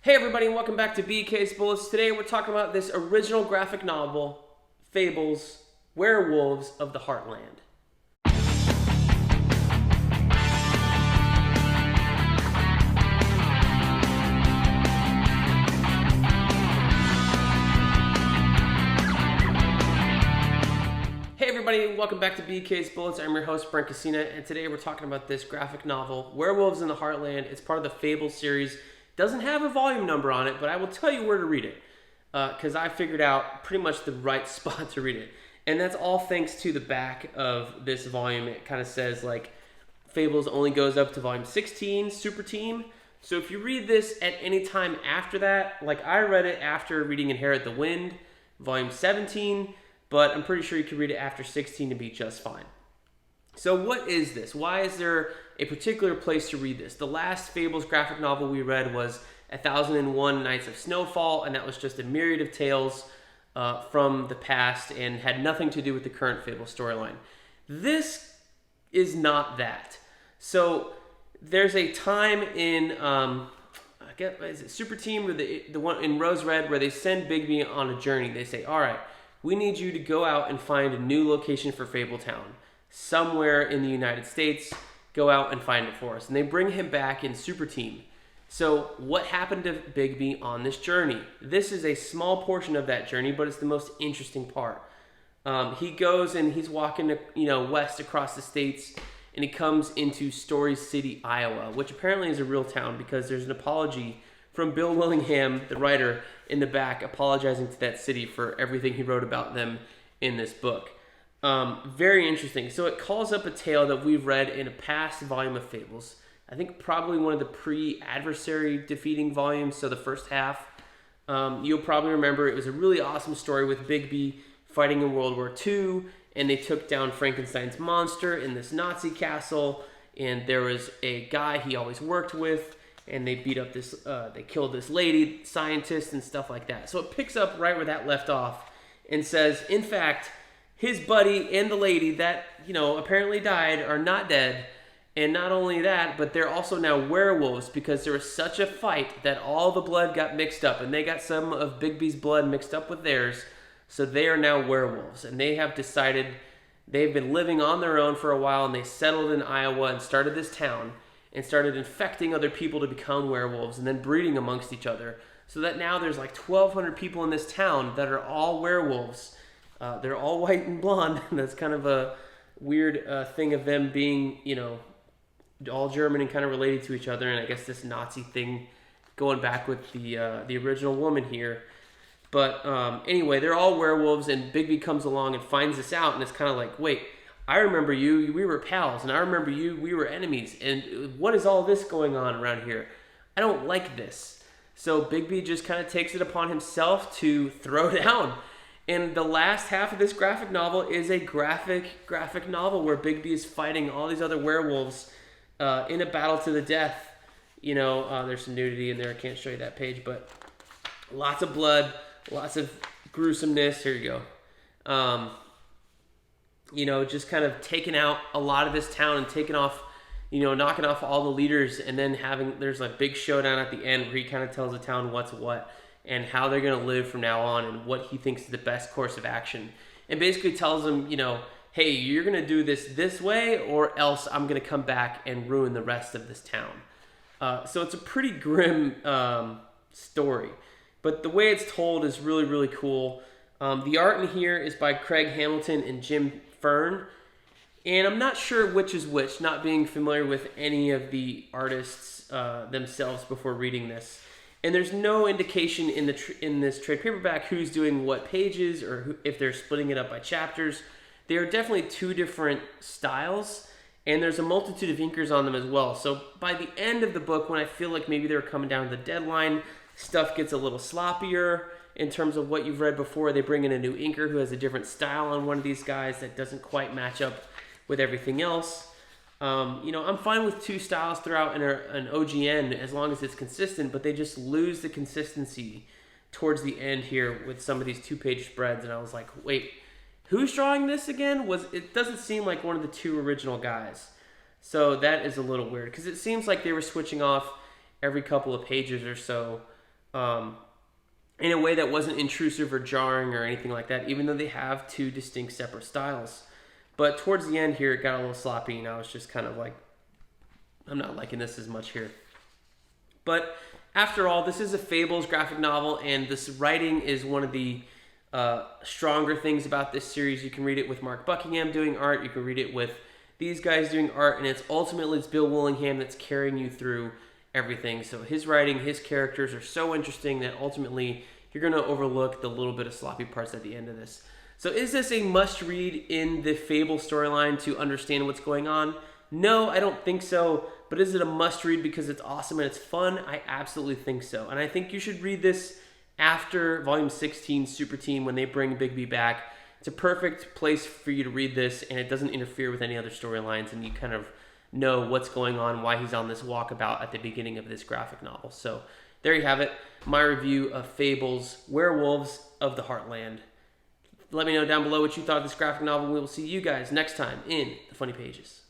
Hey everybody, and welcome back to BK's Bullets. Today we're talking about this original graphic novel, Fables, Werewolves of the Heartland. Hey everybody, and welcome back to BK's Bullets. I'm your host, Brent, and today we're talking about this graphic novel, Werewolves in the Heartland. It's part of the Fables series. Doesn't have a volume number on it, but I will tell you where to read it because I figured out pretty much the right spot to read it. And that's all thanks to the back of this volume. It kind of says like Fables only goes up to volume 16, Super Team. So if you read this at any time after that, like I read it after reading Inherit the Wind, volume 17, but I'm pretty sure you can read it after 16 to be just fine. So what is this? Why is there a particular place to read this? The last Fables graphic novel we read was 1001 Nights of Snowfall, and that was just a myriad of tales from the past and had nothing to do with the current Fables storyline. This is not that. So there's a time in, is it Super Team or the one in Rose Red where they send Bigby on a journey. They say, all right, we need you to go out and find a new location for Fabletown. Somewhere in the United States, go out and find it for us. And they bring him back in Super Team. So what happened to Bigby on this journey? This is a small portion of that journey, but it's the most interesting part. He goes and he's walking, west across the states, and he comes into Story City, Iowa, which apparently is a real town because there's an apology from Bill Willingham, the writer, in the back, apologizing to that city for everything he wrote about them in this book. Very interesting. So it calls up a tale that we've read in a past volume of Fables. I think probably one of the pre-adversary defeating volumes, so the first half. You'll probably remember it was a really awesome story with Bigby fighting in World War II, and they took down Frankenstein's monster in this Nazi castle, and there was a guy he always worked with, and they beat up this, they killed this lady scientist and stuff like that. So it picks up right where that left off and says, in fact, his buddy and the lady that, apparently died are not dead. And not only that, but they're also now werewolves because there was such a fight that all the blood got mixed up. And they got some of Bigby's blood mixed up with theirs. So they are now werewolves. And they have decided they've been living on their own for a while. And they settled in Iowa and started this town. And started infecting other people to become werewolves. And then breeding amongst each other. So that now there's like 1,200 people in this town that are all werewolves. They're all white and blonde. That's kind of a weird thing of them being, all German and kind of related to each other. And I guess this Nazi thing going back with the original woman here. But anyway, they're all werewolves, and Bigby comes along and finds this out, and it's kind of like, wait, I remember you. We were pals, and I remember you. We were enemies. And what is all this going on around here? I don't like this. So Bigby just kind of takes it upon himself to throw down. And the last half of this graphic novel is a graphic novel where Bigby is fighting all these other werewolves in a battle to the death. There's some nudity in there. I can't show you that page, but lots of blood, lots of gruesomeness. Here you go. Just kind of taking out a lot of this town and taking off, knocking off all the leaders, and then there's a big showdown at the end where he kind of tells the town what's what. And how they're going to live from now on and what he thinks is the best course of action. And basically tells them, hey, you're going to do this way or else I'm going to come back and ruin the rest of this town. So it's a pretty grim story. But the way it's told is really, really cool. The art in here is by Craig Hamilton and Jim Fern. And I'm not sure which is which, not being familiar with any of the artists themselves before reading this. And there's no indication in this trade paperback who's doing what pages or if they're splitting it up by chapters. They are definitely two different styles, and there's a multitude of inkers on them as well. So by the end of the book, when I feel like maybe they're coming down to the deadline, stuff gets a little sloppier in terms of what you've read before. They bring in a new inker who has a different style on one of these guys that doesn't quite match up with everything else. I'm fine with two styles throughout an OGN as long as it's consistent, but they just lose the consistency towards the end here with some of these two-page spreads. And I was like, wait, who's drawing this again? It doesn't seem like one of the two original guys. So that is a little weird because it seems like they were switching off every couple of pages or so in a way that wasn't intrusive or jarring or anything like that, even though they have two distinct separate styles. But towards the end here, it got a little sloppy, and I was just kind of like, I'm not liking this as much here. But after all, this is a Fables graphic novel, and this writing is one of the stronger things about this series. You can read it with Mark Buckingham doing art. You can read it with these guys doing art, and it's Bill Willingham that's carrying you through everything. So his writing, his characters are so interesting that ultimately you're going to overlook the little bit of sloppy parts at the end of this. So is this a must-read in the Fable storyline to understand what's going on? No, I don't think so. But is it a must-read because it's awesome and it's fun? I absolutely think so. And I think you should read this after Volume 16 Super Team when they bring Bigby back. It's a perfect place for you to read this, and it doesn't interfere with any other storylines, and you kind of know what's going on, why he's on this walkabout at the beginning of this graphic novel. So there you have it, my review of Fables, Werewolves of the Heartland. Let me know down below what you thought of this graphic novel, and we will see you guys next time in the Funny Pages.